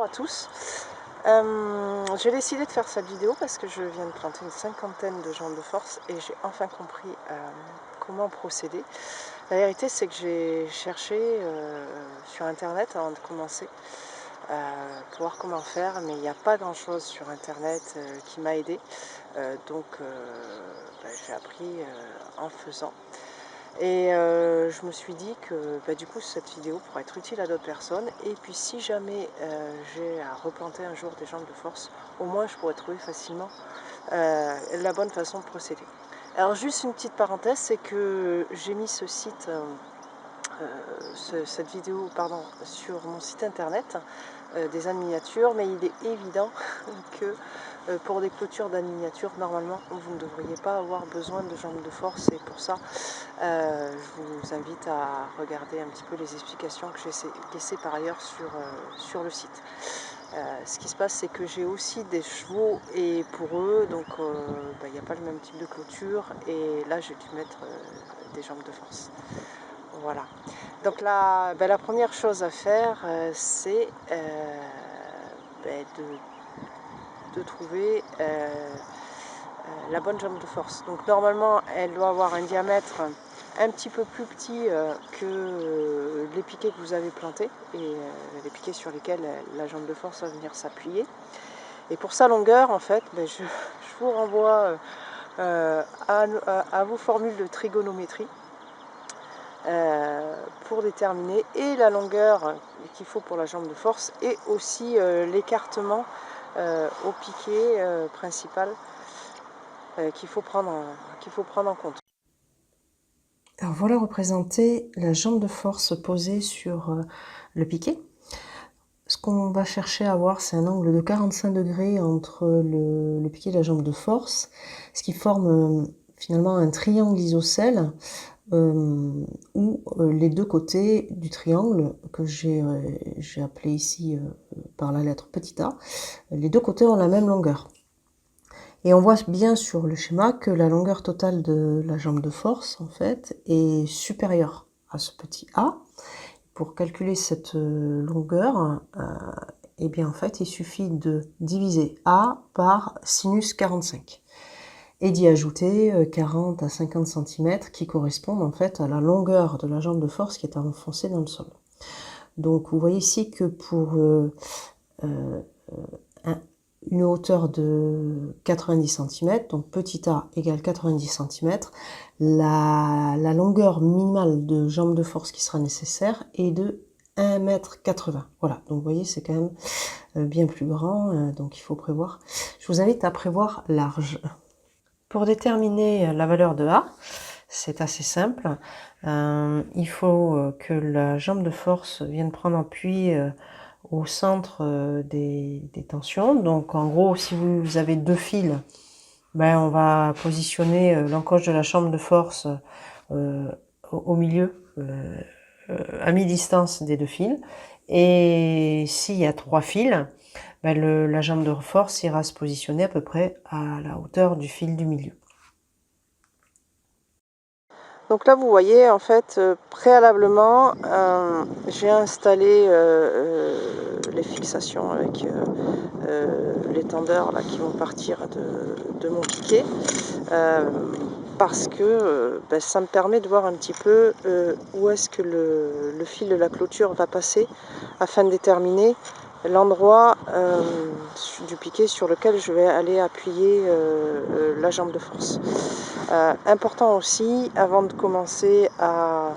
à tous. J'ai décidé de faire cette vidéo parce que je viens de planter une cinquantaine de jambes de force et j'ai enfin compris comment procéder. La vérité, c'est que j'ai cherché sur internet avant de commencer pour voir comment faire, mais il n'y a pas grand chose sur internet qui m'a aidé, donc j'ai appris en faisant. Et je me suis dit que du coup cette vidéo pourrait être utile à d'autres personnes, et puis si jamais j'ai à replanter un jour des jambes de force, au moins je pourrais trouver facilement la bonne façon de procéder. Alors juste une petite parenthèse, c'est que j'ai mis ce site, cette vidéo sur mon site internet, des miniatures, mais il est évident que pour des clôtures miniatures, normalement vous ne devriez pas avoir besoin de jambes de force, et pour ça je vous invite à regarder un petit peu les explications que j'ai laissées par ailleurs sur le site. Ce qui se passe, c'est que j'ai aussi des chevaux, et pour eux, donc il n'y a pas le même type de clôture, et là j'ai dû mettre des jambes de force. Voilà. Donc la première chose à faire, c'est de trouver la bonne jambe de force. Donc normalement, elle doit avoir un diamètre un petit peu plus petit que les piquets que vous avez plantés, et les piquets sur lesquels la jambe de force va venir s'appuyer. Et pour sa longueur, en fait, je vous renvoie à vos formules de trigonométrie pour déterminer et la longueur qu'il faut pour la jambe de force, et aussi l'écartement au piquet principal qu'il faut prendre en compte. Alors voilà représenté la jambe de force posée sur le piquet. Ce qu'on va chercher à avoir, c'est un angle de 45 degrés entre le piquet et la jambe de force, ce qui forme finalement un triangle isocèle où les deux côtés du triangle, que j'ai appelé ici par la lettre petit a, les deux côtés ont la même longueur. Et on voit bien sur le schéma que la longueur totale de la jambe de force, en fait, est supérieure à ce petit a. Pour calculer cette longueur, eh bien, en fait, il suffit de diviser a par sinus 45 et d'y ajouter 40 à 50 cm qui correspondent en fait à la longueur de la jambe de force qui est enfoncée dans le sol. Donc, vous voyez ici que pour une hauteur de 90 cm, donc petit a égale 90 cm, la longueur minimale de jambe de force qui sera nécessaire est de 1,80 m. Voilà, donc vous voyez, c'est quand même bien plus grand, donc il faut prévoir. Je vous invite à prévoir large. Pour déterminer la valeur de A, c'est assez simple. Il faut que la jambe de force vienne prendre appui au centre des tensions. Donc en gros, si vous avez deux fils, on va positionner l'encoche de la jambe de force au milieu, à mi-distance des deux fils. Et s'il y a trois fils, la jambe de force ira se positionner à peu près à la hauteur du fil du milieu. Donc là, vous voyez, en fait, préalablement, j'ai installé les fixations avec les tendeurs là, qui vont partir de mon piquet, parce que ça me permet de voir un petit peu où est-ce que le fil de la clôture va passer, afin de déterminer l'endroit du piquet sur lequel je vais aller appuyer la jambe de force. Important aussi, avant de commencer à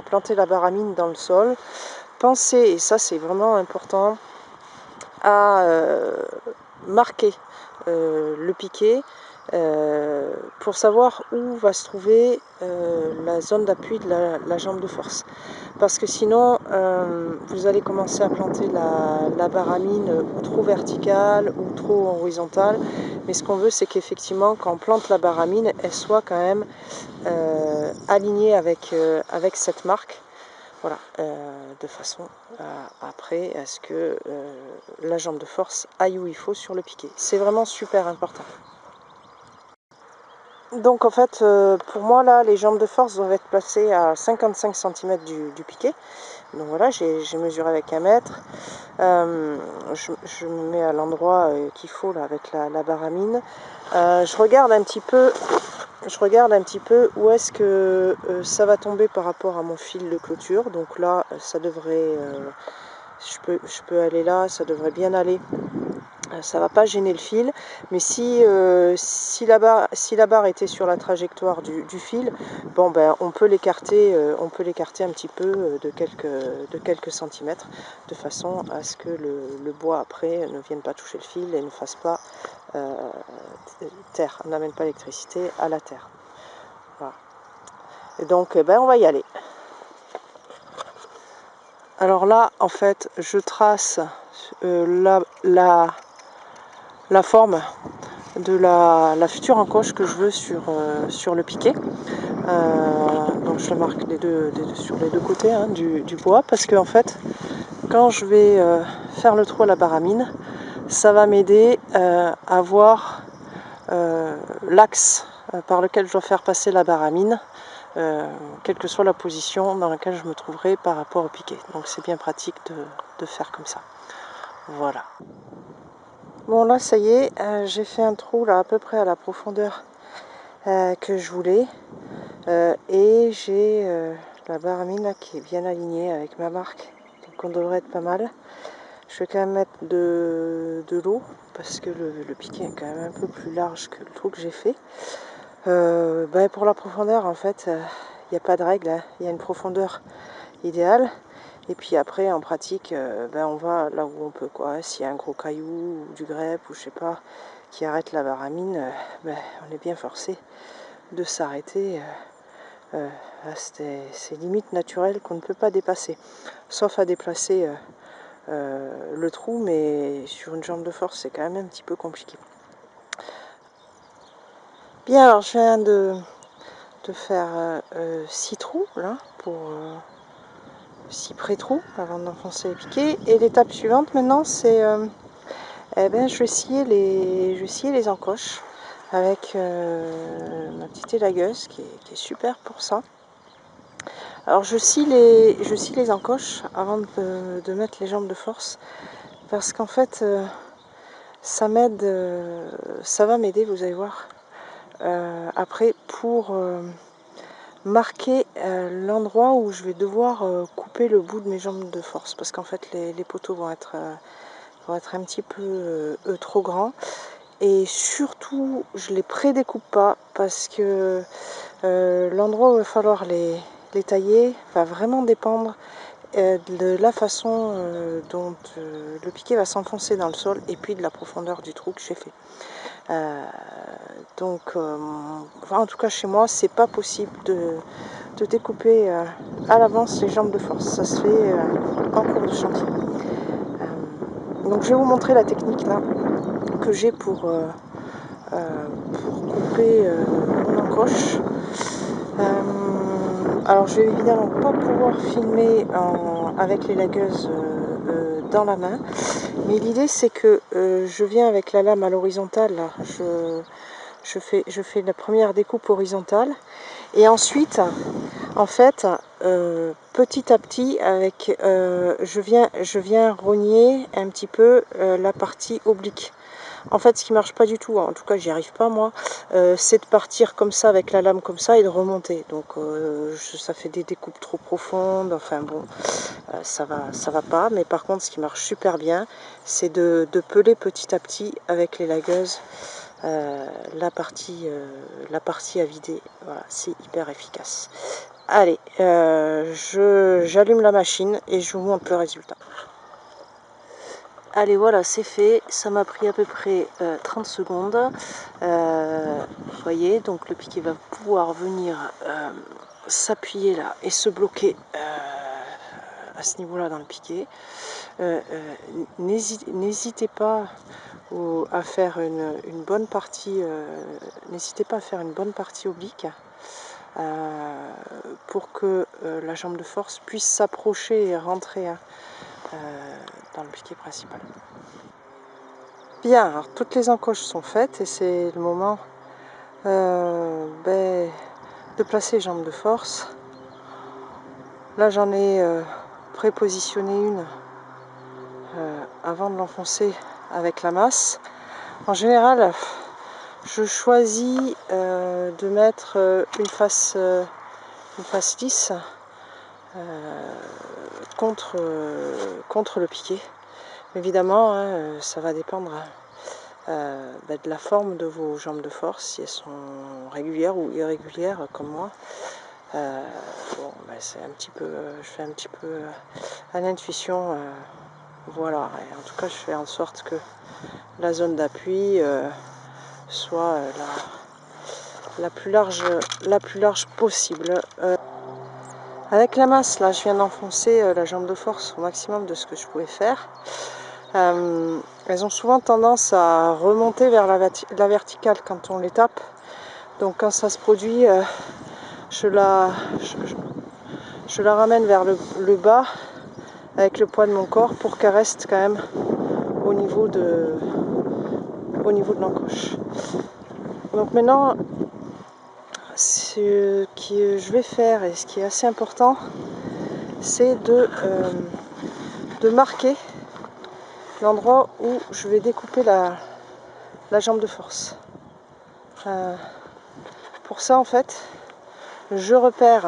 planter la baramine dans le sol, pensez, et ça c'est vraiment important, à marquer le piquet pour savoir où va se trouver la zone d'appui de la jambe de force. Parce que sinon, vous allez commencer à planter la baramine ou trop verticale ou trop horizontale. Mais ce qu'on veut, c'est qu'effectivement, quand on plante la baramine, elle soit quand même alignée avec cette marque. Voilà, de façon après à ce que la jambe de force aille où il faut sur le piquet. C'est vraiment super important. Donc en fait, pour moi là, les jambes de force doivent être placées à 55 cm du piquet. Donc voilà, j'ai mesuré avec 1 mètre. Je me mets à l'endroit qu'il faut là avec la baramine. Je regarde un petit peu où est-ce que ça va tomber par rapport à mon fil de clôture. Donc là, ça devrait, je peux aller là, ça devrait bien aller. Ça va pas gêner le fil, mais si la barre était sur la trajectoire du fil, bon ben on peut l'écarter un petit peu de quelques centimètres, de façon à ce que le bois après ne vienne pas toucher le fil et ne fasse pas terre, n'amène pas l'électricité à la terre. Voilà. Et donc ben on va y aller. Alors là en fait je trace la forme de la future encoche que je veux sur le piquet. Donc je le marque sur les deux côtés hein, du bois, parce que en fait quand je vais faire le trou à la baramine, ça va m'aider à voir l'axe par lequel je dois faire passer la baramine, quelle que soit la position dans laquelle je me trouverai par rapport au piquet. Donc c'est bien pratique de faire comme ça. Voilà. Bon là ça y est, j'ai fait un trou là à peu près à la profondeur que je voulais, et j'ai la baramine là, qui est bien alignée avec ma marque, donc on devrait être pas mal. Je vais quand même mettre de l'eau parce que le piquet est quand même un peu plus large que le trou que j'ai fait. Pour la profondeur en fait il n'y a pas de règle, hein. Il y a une profondeur idéale. Et puis après, en pratique, on va là où on peut, quoi. S'il y a un gros caillou ou du grèbe ou je sais pas qui arrête la baramine, on est bien forcé de s'arrêter à ces limites naturelles qu'on ne peut pas dépasser, sauf à déplacer le trou, mais sur une jambe de force, c'est quand même un petit peu compliqué. Bien, alors je viens de faire 6 trous là pour 6 pré-trous avant d'enfoncer les piquets, et l'étape suivante maintenant c'est je vais scier les encoches avec ma petite élagueuse qui est super pour ça. Alors je scie les encoches avant de mettre les jambes de force, parce qu'en fait ça m'aide, ça va m'aider, vous allez voir, après pour marquer l'endroit où je vais devoir couper le bout de mes jambes de force, parce qu'en fait les poteaux vont être un petit peu trop grands, et surtout je les prédécoupe pas, parce que l'endroit où il va falloir les tailler va vraiment dépendre de la façon dont le piquet va s'enfoncer dans le sol, et puis de la profondeur du trou que j'ai fait. En tout cas chez moi c'est pas possible de découper à l'avance les jambes de force, ça se fait en cours de chantier. Donc je vais vous montrer la technique là que j'ai pour couper mon encoche. Alors je vais évidemment pas pouvoir filmer avec les lagueuses dans la main, mais l'idée c'est que je viens avec la lame à l'horizontale, je fais la première découpe horizontale, et ensuite en fait petit à petit je viens rogner un petit peu la partie oblique. En fait, ce qui marche pas du tout, en tout cas j'y arrive pas moi, c'est de partir comme ça avec la lame comme ça et de remonter. Donc ça fait des découpes trop profondes, enfin bon, ça va pas. Mais par contre, ce qui marche super bien, c'est de peler petit à petit avec les lagueuses la partie à vider. Voilà, c'est hyper efficace. Allez, j'allume la machine et je vous montre le résultat. Allez, voilà, c'est fait. Ça m'a pris à peu près 30 secondes. Vous voyez, donc le piquet va pouvoir venir s'appuyer là et se bloquer à ce niveau-là dans le piquet. N'hésitez pas à faire une bonne partie. N'hésitez pas à faire une bonne partie oblique pour que la jambe de force puisse s'approcher et rentrer dans le piquet principal. Bien, alors toutes les encoches sont faites et c'est le moment de placer les jambes de force. Là j'en ai prépositionné une avant de l'enfoncer avec la masse. En général, je choisis de mettre une face lisse contre le piqué. Évidemment, hein, ça va dépendre de la forme de vos jambes de force, si elles sont régulières ou irrégulières comme moi. C'est un petit peu, je fais un petit peu à l'intuition, voilà. Et en tout cas, je fais en sorte que la zone d'appui soit la plus large possible. Avec la masse, là, je viens d'enfoncer la jambe de force au maximum de ce que je pouvais faire. Elles ont souvent tendance à remonter vers la verticale quand on les tape. Donc quand ça se produit, je la ramène vers le bas avec le poids de mon corps pour qu'elle reste quand même au niveau de l'encoche. Donc maintenant, ce que je vais faire et ce qui est assez important, c'est de marquer l'endroit où je vais découper la jambe de force. Pour ça, en fait, je repère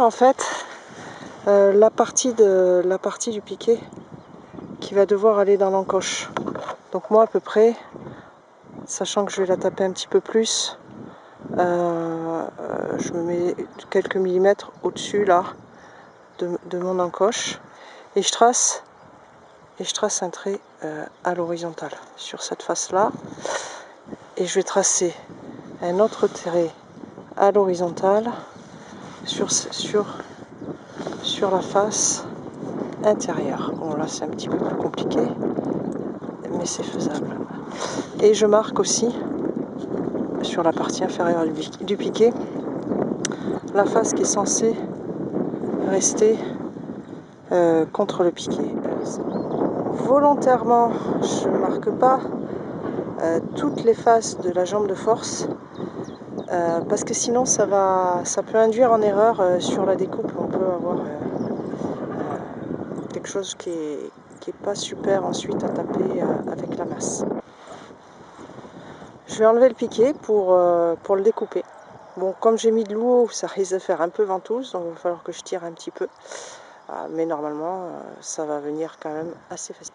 en fait la partie du piqué qui va devoir aller dans l'encoche. Donc moi à peu près, sachant que je vais la taper un petit peu plus, je me mets quelques millimètres au-dessus là de mon encoche et je trace un trait à l'horizontale sur cette face là, et je vais tracer un autre trait à l'horizontale sur la face intérieure. Bon là c'est un petit peu plus compliqué, mais c'est faisable. Et je marque aussi sur la partie inférieure du piqué la face qui est censée rester contre le piqué. Volontairement, je ne marque pas toutes les faces de la jambe de force parce que sinon ça peut induire en erreur sur la découpe. On peut avoir quelque chose qui est pas super ensuite à taper avec la masse. Je vais enlever le piqué pour le découper. Bon, comme j'ai mis de l'eau, ça risque de faire un peu ventouse, donc il va falloir que je tire un petit peu. Mais normalement, ça va venir quand même assez facile.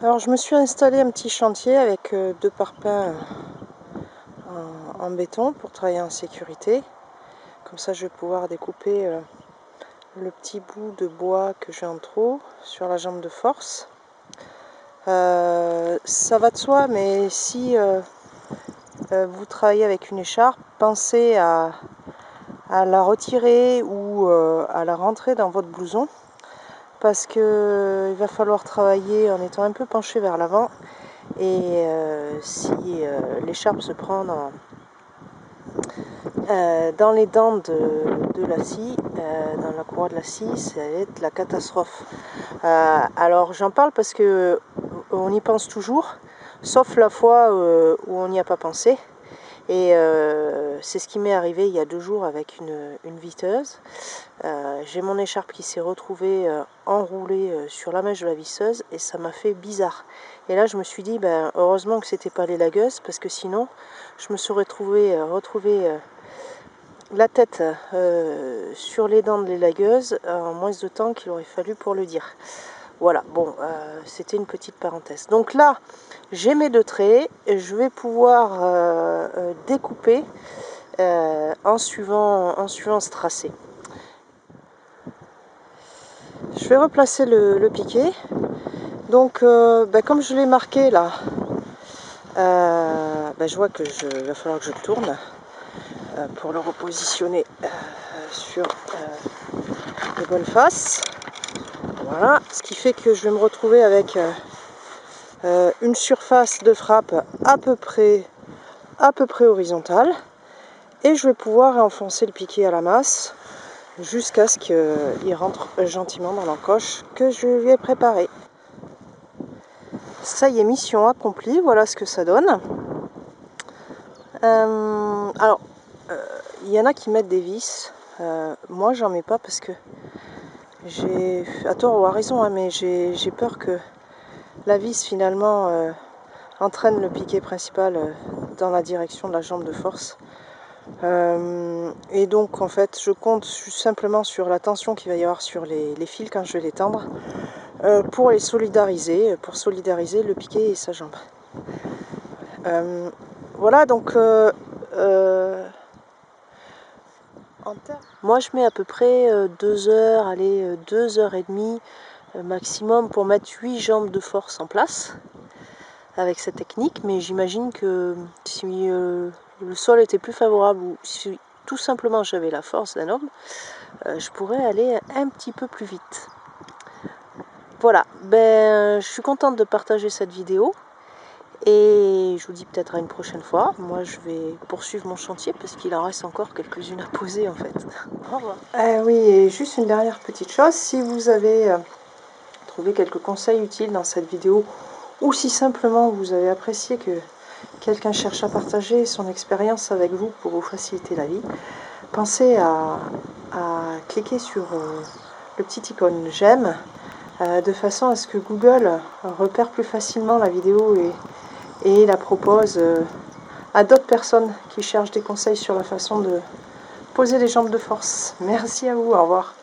Alors, je me suis installé un petit chantier avec 2 parpaings en béton pour travailler en sécurité. Comme ça, je vais pouvoir découper le petit bout de bois que j'ai en trop sur la jambe de force. Ça va de soi, mais si vous travaillez avec une écharpe, pensez à la retirer ou à la rentrer dans votre blouson, parce que il va falloir travailler en étant un peu penché vers l'avant, et si l'écharpe se prend dans les dents de la scie, dans la courroie de la scie, ça va être la catastrophe. Alors j'en parle parce que on y pense toujours, sauf la fois où on n'y a pas pensé. Et c'est ce qui m'est arrivé il y a 2 jours avec une visseuse. J'ai mon écharpe qui s'est retrouvée enroulée sur la mèche de la visseuse et ça m'a fait bizarre. Et là je me suis dit, heureusement que c'était pas les lagueuses, parce que sinon je me serais retrouvée la tête sur les dents de les lagueuses en moins de temps qu'il aurait fallu pour le dire. Voilà, bon, c'était une petite parenthèse. Donc là, j'ai mes 2 traits, et je vais pouvoir découper en suivant ce tracé. Je vais replacer le piqué. Donc, comme je l'ai marqué là, je vois que va falloir que je tourne pour le repositionner sur les bonnes faces. Voilà, ce qui fait que je vais me retrouver avec une surface de frappe à peu près horizontale, et je vais pouvoir enfoncer le piqué à la masse jusqu'à ce qu'il rentre gentiment dans l'encoche que je lui ai préparée. Ça y est, mission accomplie, voilà ce que ça donne. Alors, il y en a qui mettent des vis, moi j'en mets pas parce que j'ai, à tort ou à raison, hein, mais j'ai peur que la vis finalement entraîne le piquet principal dans la direction de la jambe de force. Et donc en fait je compte simplement sur la tension qu'il va y avoir sur les fils quand je vais les tendre pour les solidariser, pour solidariser le piquet et sa jambe. Voilà donc moi je mets à peu près 2 heures, allez 2 heures et demie maximum pour mettre 8 jambes de force en place avec cette technique, mais j'imagine que si le sol était plus favorable ou si tout simplement j'avais la force d'un homme, je pourrais aller un petit peu plus vite. Voilà, je suis contente de partager cette vidéo et je vous dis peut-être à une prochaine fois. Moi je vais poursuivre mon chantier parce qu'il en reste encore quelques-unes à poser en fait. Au revoir. Oui, et juste une dernière petite chose, si vous avez trouvé quelques conseils utiles dans cette vidéo ou si simplement vous avez apprécié que quelqu'un cherche à partager son expérience avec vous pour vous faciliter la vie, pensez à cliquer sur le petit icône j'aime de façon à ce que Google repère plus facilement la vidéo et la propose à d'autres personnes qui cherchent des conseils sur la façon de poser les jambes de force. Merci à vous, au revoir.